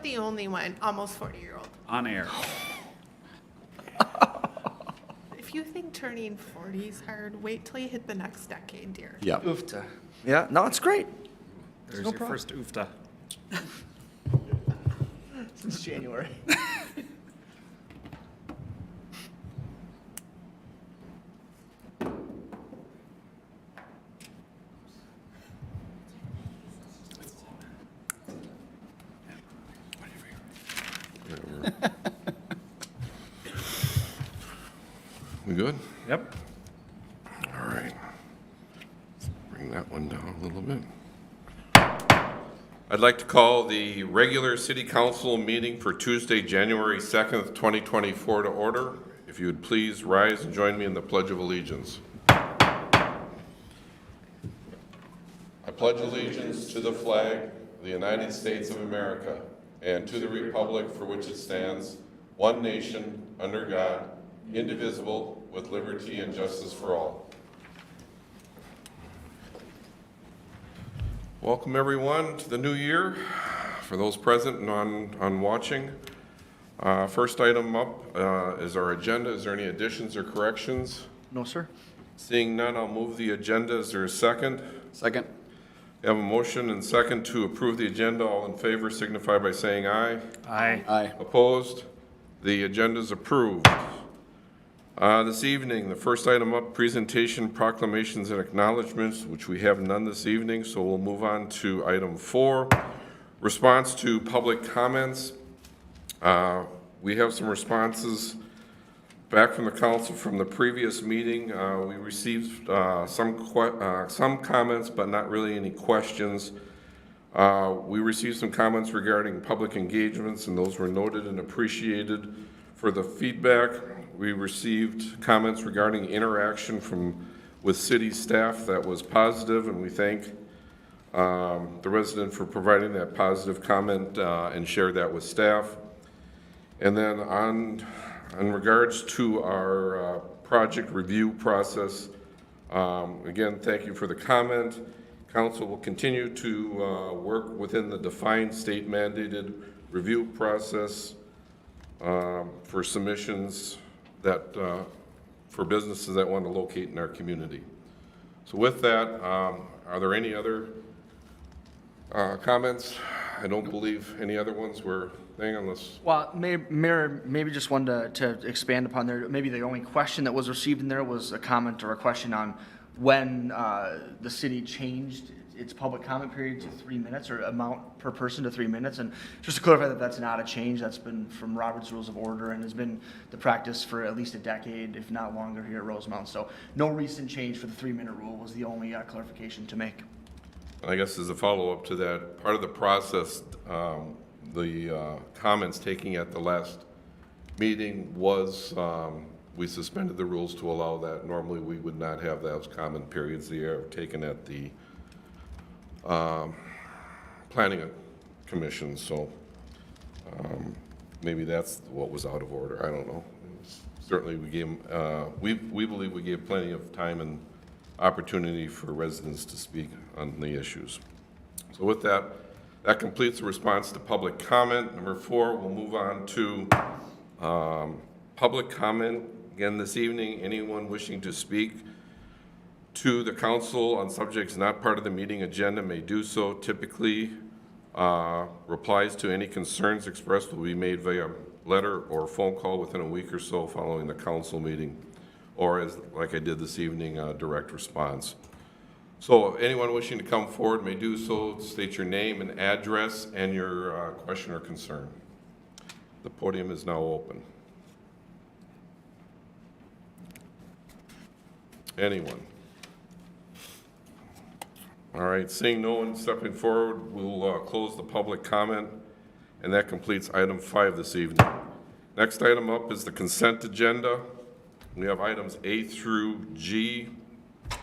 the only one, almost 40-year-old. On air. If you think turning 40 is hard, wait till you hit the next decade, dear. Yeah. Oofta. Yeah, no, it's great. There's no your problem. first oofta. Since January. We good? Yep. All right. Let's bring that one down a little bit. I'd like to call the regular city council meeting for Tuesday, January 2nd, 2024 to order. If you would please rise and join me in the Pledge of Allegiance. I pledge allegiance to the flag of the United States of America and to the republic for which it stands, one nation, under God, indivisible, with liberty and justice for all. Welcome everyone to the new year. For those present and on watching, first item up is our agenda. Is there any additions or corrections? No, sir. Seeing none, I'll move the agenda. Is there a second? Second. We have a motion and second to approve the agenda. All in favor signify by saying aye. Aye. Aye. Opposed? The agenda is approved. This evening, the first item up, presentation, proclamations, and acknowledgments, which we have none this evening, so we'll move on to item 4, response to public comments. We have some responses back from the council from the previous meeting. We received some comments, but not really any questions. We received some comments regarding public engagements, and those were noted and appreciated for the feedback. We received comments regarding interaction with city staff that was positive, and we thank the resident for providing that positive comment and shared that with staff. And then in regards to our project review process, again, thank you for the comment. Council will continue to work within the defined state mandated review process for submissions that for businesses that want to locate in our community. So with that, are there any other comments? I don't believe any other ones were thing unless. Well, Mayor, maybe just one to expand upon there. Maybe the only question that was received in there was a comment or a question on when the city changed its public comment period to 3 minutes, or amount per person to 3 minutes. And just to clarify that that's not a change. That's been from Robert's Rules of Order and has been the practice for at least a decade, if not longer, here at Rosemount. So no recent change for the 3-minute rule was the only clarification to make. I guess as a follow-up to that, part of the process, the comments taking at the last meeting was we suspended the rules to allow that. Normally we would not have those comment periods. They are taken at the planning commission, so maybe that's what was out of order. I don't know. Certainly we gave we believe we gave plenty of time and opportunity for residents to speak on the issues. So with that, that completes the response to public comment. Number 4, we'll move on to public comment. Again, this evening, anyone wishing to speak to the council on subjects not part of the meeting agenda may do so. Typically, replies to any concerns expressed will be made via letter or phone call within a week or so following the council meeting, or as like I did this evening, direct response. So anyone wishing to come forward may do so. State your name and address and your question or concern. The podium is now open. Anyone? All right, seeing no one stepping forward, we'll close the public comment, and that completes item 5 this evening. Next item up is the consent agenda. We have items A through G,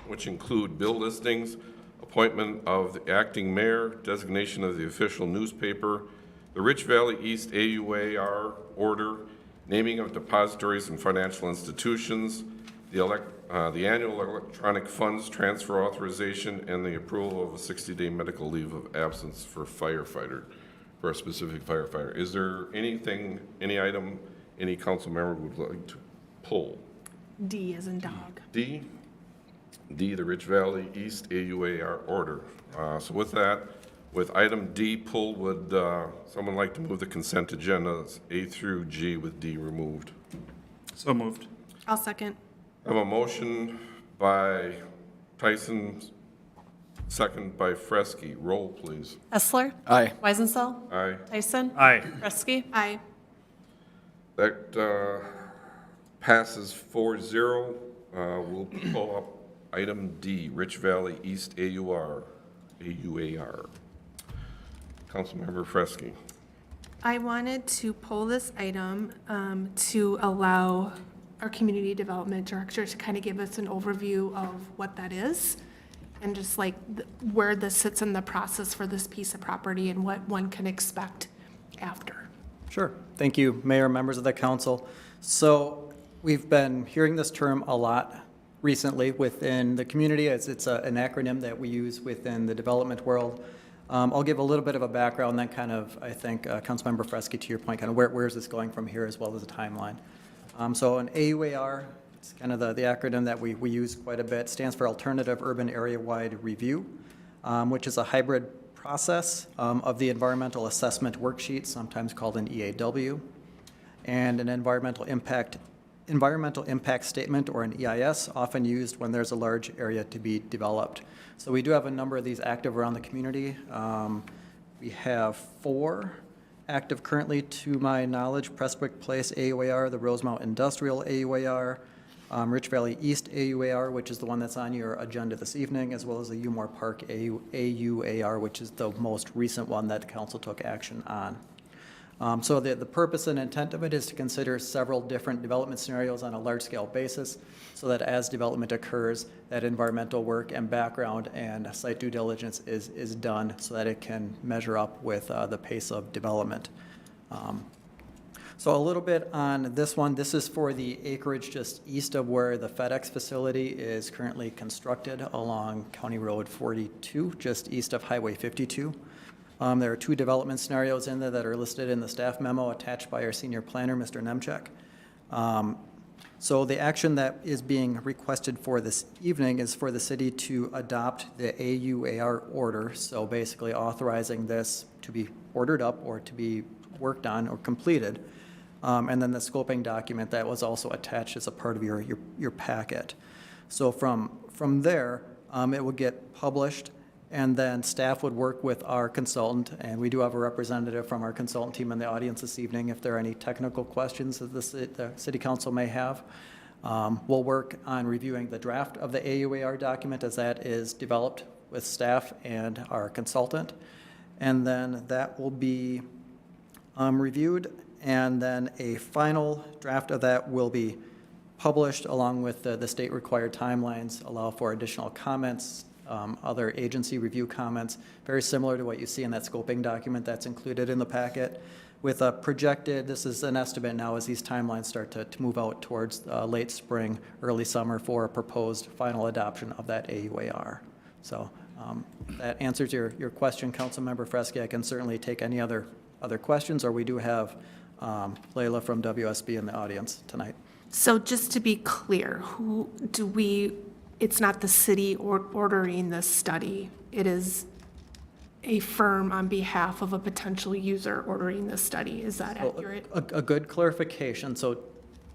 which include bill listings, appointment of the acting mayor, designation of the official newspaper, the Rich Valley East AUAR order, naming of depositories and financial institutions, the annual electronic funds transfer authorization, and the approval of a 60-day medical leave of absence for firefighter. for a specific firefighter. Is there anything, any item, any council member would like to pull? D as in dog. D, the Rich Valley East AUAR order. So with that, with item D pulled, would someone like to move the consent agendas A through G with D removed? So moved. I'll second. I have a motion by Tyson, second by Fresky. Roll, please. Essler? Aye. Weisenthal? Aye. Tyson? Aye. Kresge? Aye. That passes 4-0. We'll pull up item D, Rich Valley East AUAR. Councilmember Fresky. I wanted to pull this item to allow our community development director to kind of give us an overview of what that is and just like where this sits in the process for this piece of property and what one can expect after. Sure. Thank you, Mayor, members of the council. So we've been hearing this term a lot recently within the community, as it's an acronym that we use within the development world. I'll give a little bit of a background, then kind of, I think, Councilmember Fresky, to your point, kind of where is this going from here, as well as a timeline. So an AUAR, it's kind of the acronym that we use quite a bit, stands for Alternative Urban Area-Wide Review, which is a hybrid process of the Environmental Assessment Worksheet, sometimes called an EAW, and an Environmental Impact Statement, or an EIS, often used when there's a large area to be developed. So we do have a number of these active around the community. We have 4 active currently, to my knowledge: Prestwick Place AUAR, the Rosemount Industrial AUAR, Rich Valley East AUAR, which is the one that's on your agenda this evening, as well as the Umore Park AUAR, which is the most recent one that the council took action on. So the purpose and intent of it is to consider several different development scenarios on a large-scale basis, so that as development occurs, that environmental work and background and site due diligence is done so that it can measure up with the pace of development. So a little bit on this one. This is for the acreage just east of where the FedEx facility is currently constructed along County Road 42, just east of Highway 52. There are 2 development scenarios in there that are listed in the staff memo attached by our senior planner, Mr. Nemchek. So the action that is being requested for this evening is for the city to adopt the AUAR order, so basically authorizing this to be ordered up or to be worked on or completed, and then the scoping document that was also attached as a part of your packet. So from there, it will get published, and then staff would work with our consultant, and we do have a representative from our consultant team in the audience this evening if there are any technical questions that the city council may have. We'll work on reviewing the draft of the AUAR document as that is developed with staff and our consultant, and then that will be reviewed, and then a final draft of that will be published along with the state required timelines, allow for additional comments, other agency review comments, very similar to what you see in that scoping document that's included in the packet, with a projected, this is an estimate now as these timelines start to move out towards late spring, early summer for a proposed final adoption of that AUAR. So that answers your question, Councilmember Fresky. I can certainly take any other questions, or we do have Layla from WSB in the audience tonight. So just to be clear, it's not the city ordering this study. It is a firm on behalf of a potential user ordering this study. Is that accurate? A good clarification. So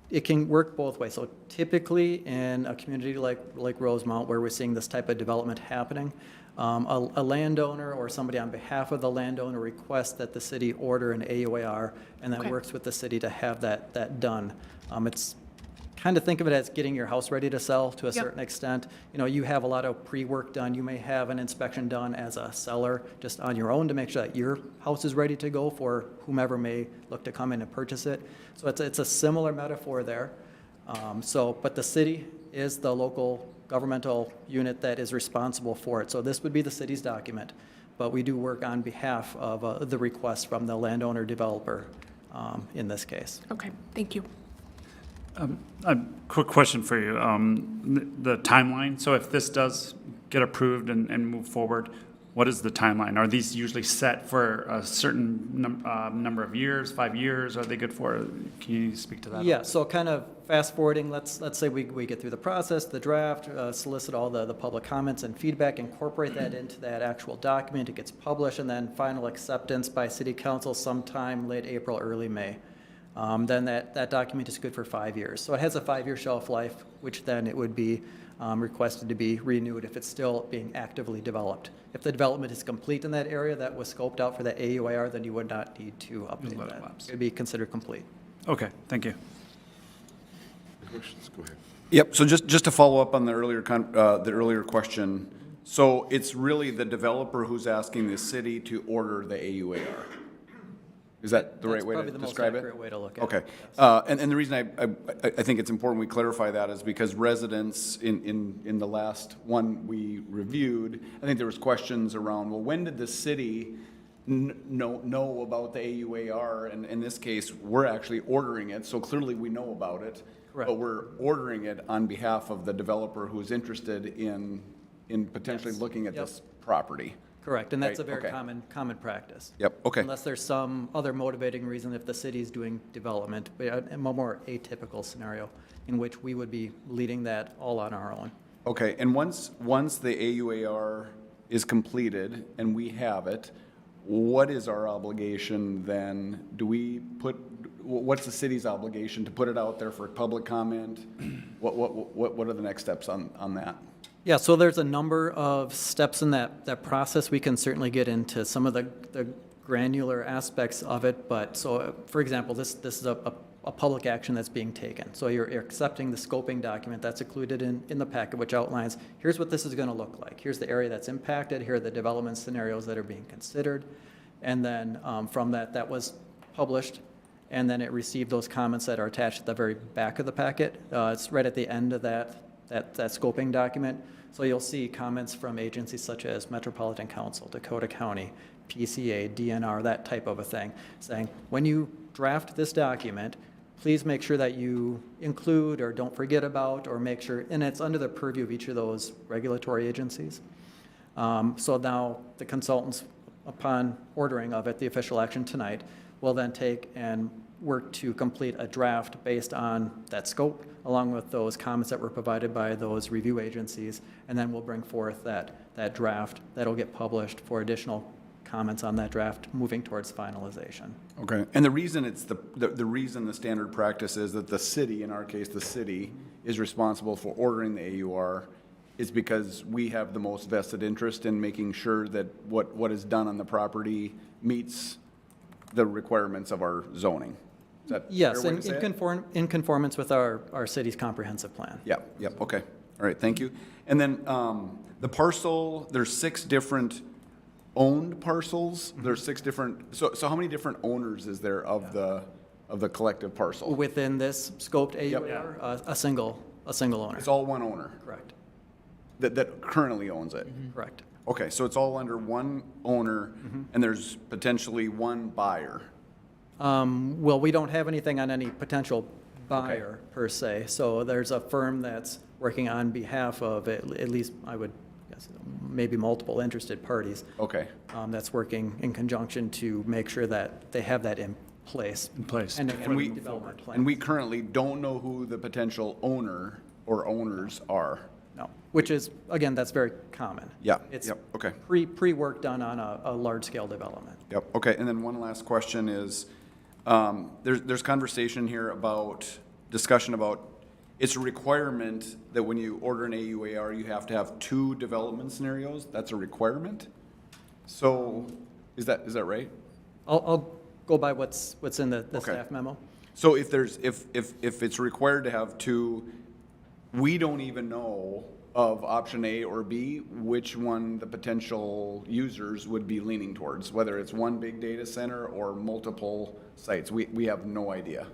it can work both ways. So typically in a community like Rosemount, where we're seeing this type of development happening, a landowner or somebody on behalf of the landowner requests that the city order an AUAR, and that works with the city to have that done. It's kind of think of it as getting your house ready to sell to a certain extent. You know, you have a lot of pre-work done. You may have an inspection done as a seller just on your own to make sure that your house is ready to go for whomever may look to come in and purchase it. So it's a similar metaphor there. But the city is the local governmental unit that is responsible for it. So this would be the city's document, but we do work on behalf of the request from the landowner developer in this case. Okay, thank you. A quick question for you. The timeline, so if this does get approved and move forward, what is the timeline? Are these usually set for a certain number of years, 5 years? Are they good for? Can you speak to that? Yeah, so kind of fast forwarding, let's say we get through the process, the draft, solicit all the public comments and feedback, incorporate that into that actual document, it gets published, and then final acceptance by city council sometime late April, early May. Then that document is good for 5 years. So it has a 5-year shelf life, which then it would be requested to be renewed if it's still being actively developed. If the development is complete in that area that was scoped out for the AUAR, then you would not need to update let it that. lapse. It'd be considered complete. Okay, thank you. Questions? Go ahead. Yep, so just to follow up on the earlier question, so it's really the developer who's asking the city to order the AUAR? Is that the right way to describe it? That's probably the most accurate way to look at it. Okay. And the reason I think it's important we clarify that is because residents in the last one we reviewed, I think there was questions around, well, when did the city know about the AUAR? And in this case, we're actually ordering it, so clearly we know about it. Correct. But we're ordering it on behalf of the developer who's interested in potentially Yes. Looking at Yep. this property. Correct, and that's a Right, very okay. common practice. Yep, okay. Unless there's some other motivating reason if the city's doing development, but a more atypical scenario in which we would be leading that all on our own. Okay, and once the AUAR is completed and we have it, what is our obligation then? What's the city's obligation to put it out there for public comment? What are the next steps on that? Yeah, so there's a number of steps in that process. We can certainly get into some of the granular aspects of it, but so, for example, this is a public action that's being taken. So you're accepting the scoping document that's included in the packet, which outlines, here's what this is going to look like. Here's the area that's impacted. Here are the development scenarios that are being considered. And then from that was published, and then it received those comments that are attached at the very back of the packet. It's right at the end of that scoping document. So you'll see comments from agencies such as Metropolitan Council, Dakota County, PCA, DNR, that type of a thing, saying, when you draft this document, please make sure that you include or don't forget about or make sure, and it's under the purview of each of those regulatory agencies. So now the consultants, upon ordering of it, the official action tonight, will then take and work to complete a draft based on that scope, along with those comments that were provided by those review agencies, and then we'll bring forth that draft that'll get published for additional comments on that draft, moving towards finalization. Okay, and the reason the reason the standard practice is that the city, in our case, the city, is responsible for ordering the AUR is because we have the most vested interest in making sure that what is done on the property meets the requirements of our zoning. Is that a Yes, fair way to say it? in conformance with our city's comprehensive plan. Yep, okay. All right, thank you. And then the parcel, there's 6 different owned parcels. There's 6 different, so how many different owners is there of the collective parcel? Within this scoped AUR, a single owner. It's all one owner Correct, that currently owns it? correct. Okay, so it's all under one owner, and there's potentially one buyer? Well, we don't have anything on any potential buyer per se, so there's a firm that's working on behalf of at least, I would guess, maybe multiple interested parties. Okay, That's working in conjunction to make sure that they have that in place. And and we, development plan. and we currently don't know who the potential owner or owners are? No, which is, again, that's very common. Yeah, It's yep, okay. pre-work done on a large-scale development. Yep, okay, and then one last question is, there's conversation here about, discussion about, it's a requirement that when you order an AUAR, you have to have 2 development scenarios? That's a requirement? So, is that right? I'll go by what's in the Okay. staff memo. So if it's required to have 2, we don't even know of option A or B, which one the potential users would be leaning towards, whether it's one big data center or multiple sites. We have no idea,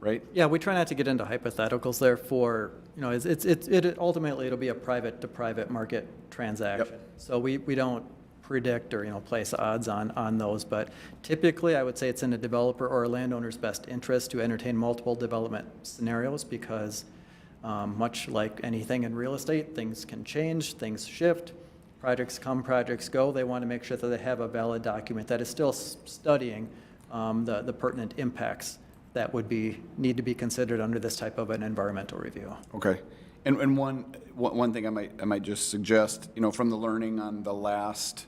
right? Yeah, we try not to get into hypotheticals there for, it ultimately, it'll be a private-to-private market transaction. Yep. So we don't predict or, place odds on those, but typically, I would say it's in a developer or a landowner's best interest to entertain multiple development scenarios because much like anything in real estate, things can change, things shift. projects come, projects go, they want to make sure that they have a valid document that is still studying the pertinent impacts that would need to be considered under this type of an environmental review. Okay. And one thing I might just suggest, from the learning on the last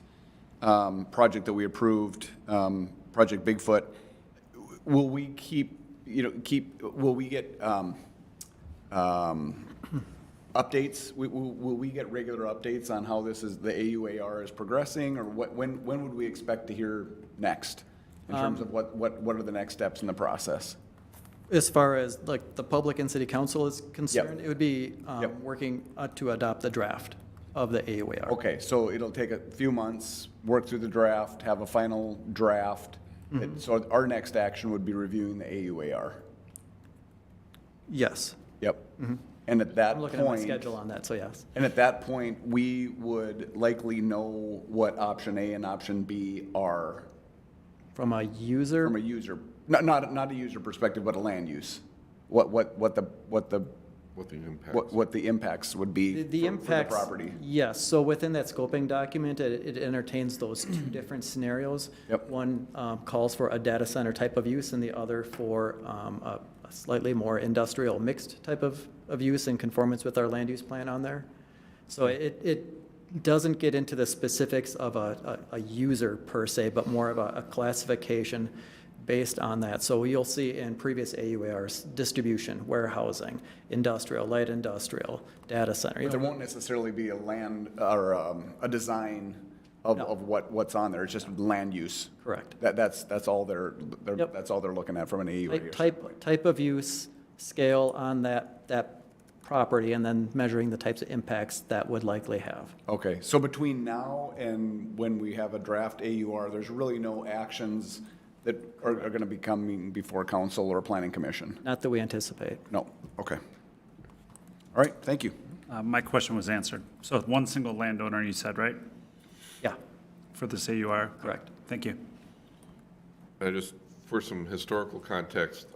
project that we approved, Project Bigfoot, will we will we get updates? Will we get regular updates on how the AUAR is progressing, or when would we expect to hear next in terms of what are the next steps in the process? As far as like the public and city council is concerned, Yep. it would be Yep. working to adopt the draft of the AUAR. Okay, so it'll take a few months, work through the draft, have a final draft. So our next action would be reviewing the AUAR. Yes. Yep. And at that I'm looking at my point, schedule on that, so yes. and at that point, we would likely know what option A and option B are From a user, from a user, not a user perspective, but a land use. What the impacts would be the for the impacts. property. Yes, so within that scoping document, it entertains those two different scenarios. Yep. One calls for a data center type of use, and the other for a slightly more industrial mixed type of use in conformance with our land use plan on there. So it doesn't get into the specifics of a user per se, but more of a classification based on that. So you'll see in previous AUARs, distribution, warehousing, industrial, light industrial, data center. But there won't necessarily be a land or a design of No. what's on there. It's just land use. Correct. That's all they're Yep. that's all they're looking at from an AUAR. Type of use, scale on that property, and then measuring the types of impacts that would likely have. Okay, so between now and when we have a draft AUR, there's really no actions that are going to be coming before council or planning commission? Not that we anticipate. No, okay. All right, thank you. My question was answered. So one single landowner, you said, right, Yeah, for this AUR? correct. Thank you. Just for some historical context,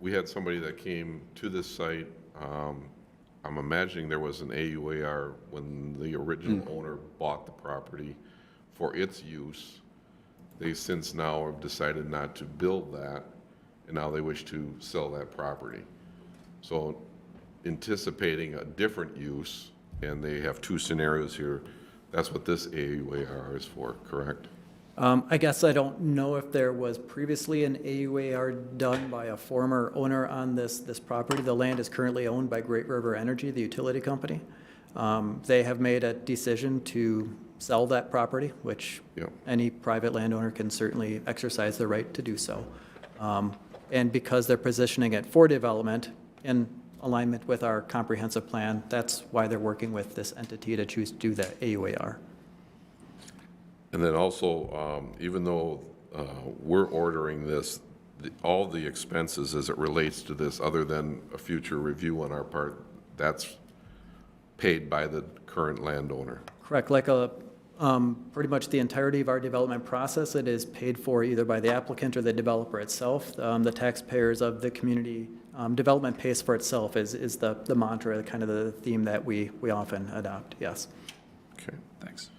we had somebody that came to this site. I'm imagining there was an AUAR when the original owner bought the property for its use. They since now have decided not to build that, and now they wish to sell that property. So anticipating a different use, and they have two scenarios here, that's what this AUAR is for, correct? I guess I don't know if there was previously an AUAR done by a former owner on this property. The land is currently owned by Great River Energy, the utility company. They have made a decision to sell that property, which Yep. any private landowner can certainly exercise the right to do so. And because they're positioning it for development in alignment with our comprehensive plan, that's why they're working with this entity to choose to do that AUAR. And then also, even though we're ordering this, all the expenses as it relates to this, other than a future review on our part, that's paid by the current landowner. Correct, pretty much the entirety of our development process, it is paid for either by the applicant or the developer itself. The taxpayers of the community, development pays for itself is the mantra, kind of the theme that we often adopt, yes. Okay, Thanks.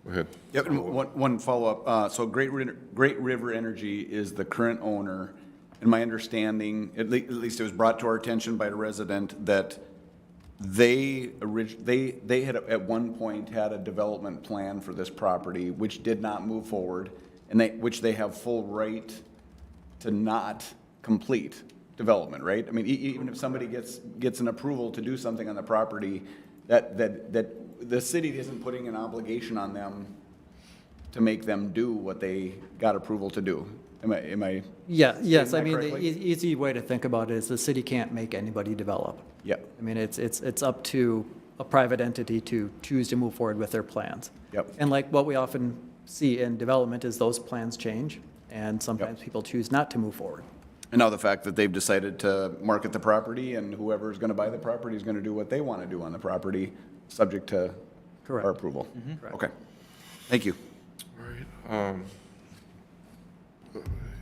go ahead. Yep, and one follow-up. So Great River Energy is the current owner, and my understanding, at least it was brought to our attention by a resident, that they had at one point had a development plan for this property, which did not move forward, and which they have full right to not complete development, right? I mean, even if somebody gets an approval to do something on the property, that the city isn't putting an obligation on them to make them do what they got approval to do. Am I? Yeah, yes, that I mean, the correctly? easy way to think about it is the city can't make anybody develop. Yep. I mean, it's up to a private entity to choose to move forward with their plans. Yep. And like what we often see in development is those plans change, and sometimes people choose not to move forward. And now the fact that they've decided to market the property, and whoever's going to buy the property is going to do what they want to do on the property, subject to Correct. our approval. Correct. Okay. Thank you. All right.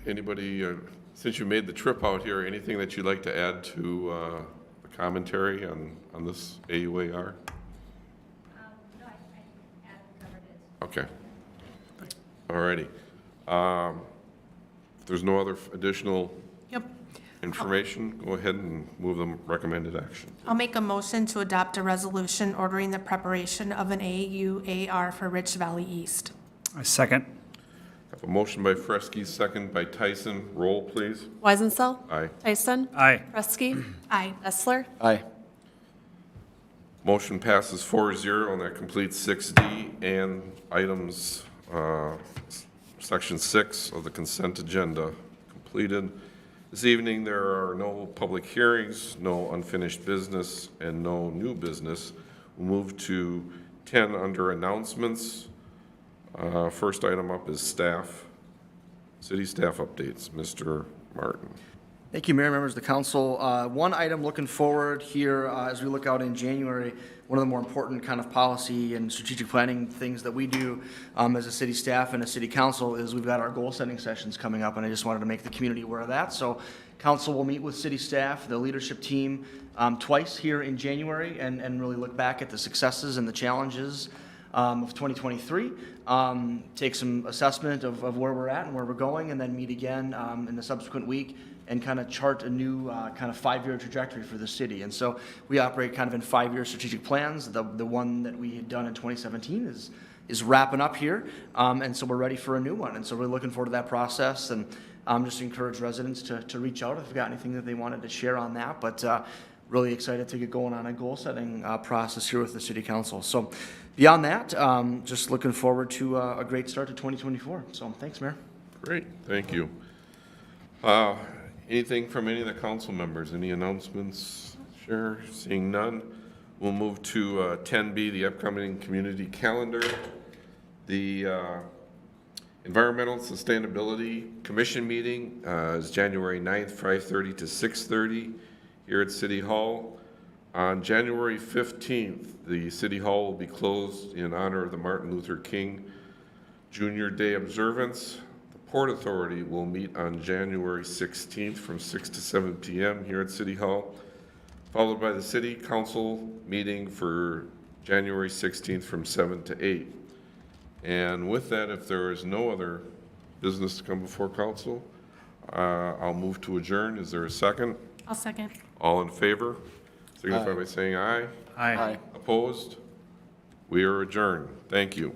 Anybody, since you made the trip out here, anything that you'd like to add to the commentary on this AUAR? No, I add Okay. All righty. If there's no other additional Yep. information, go ahead and move the recommended action. I'll make a motion to adopt a resolution ordering the preparation of an AUAR for Rich Valley East. I second. Have a motion by Fresky, second by Tyson. Roll, please. Weisenthal. Aye. Tyson. Aye. Prusky. Aye. Essler. Aye. Motion passes 4-0, and that completes 6D and items, section 6 of the consent agenda completed. This evening, there are no public hearings, no unfinished business, and no new business. We'll move to 10 under announcements. First item up is staff, city staff updates. Mr. Martin. Thank you, Mayor, members of the council. One item looking forward here as we look out in January, one of the more important kind of policy and strategic planning things that we do as a city staff and a city council is we've got our goal setting sessions coming up, and I just wanted to make the community aware of that. So council will meet with city staff, the leadership team, twice here in January and really look back at the successes and the challenges of 2023, take some assessment of where we're at and where we're going, and then meet again in the subsequent week and kind of chart a new kind of 5-year trajectory for the city. And so we operate kind of in 5-year strategic plans. The one that we had done in 2017 is wrapping up here, and so we're ready for a new one. And so we're looking forward to that process, and just encourage residents to reach out if they've got anything that they wanted to share on that. But really excited to get going on a goal setting process here with the city council. So beyond that, just looking forward to a great start to 2024. So thanks, Mayor. Great, thank you. Anything from any of the council members? Any announcements? Sure, seeing none. We'll move to 10B, the upcoming community calendar. The Environmental Sustainability Commission meeting is January 9th, 5:30 to 6:30 here at City Hall. On January 15th, the City Hall will be closed in honor of the Martin Luther King Jr. Day observance. Port Authority will meet on January 16th from 6 to 7 p.m. here at City Hall, followed by the City Council meeting for January 16th from 7 to 8. And with that, if there is no other business to come before council, I'll move to adjourn. Is there a second? I'll second. All in favor? Signify by saying aye. Aye. Opposed? We are adjourned. Thank you.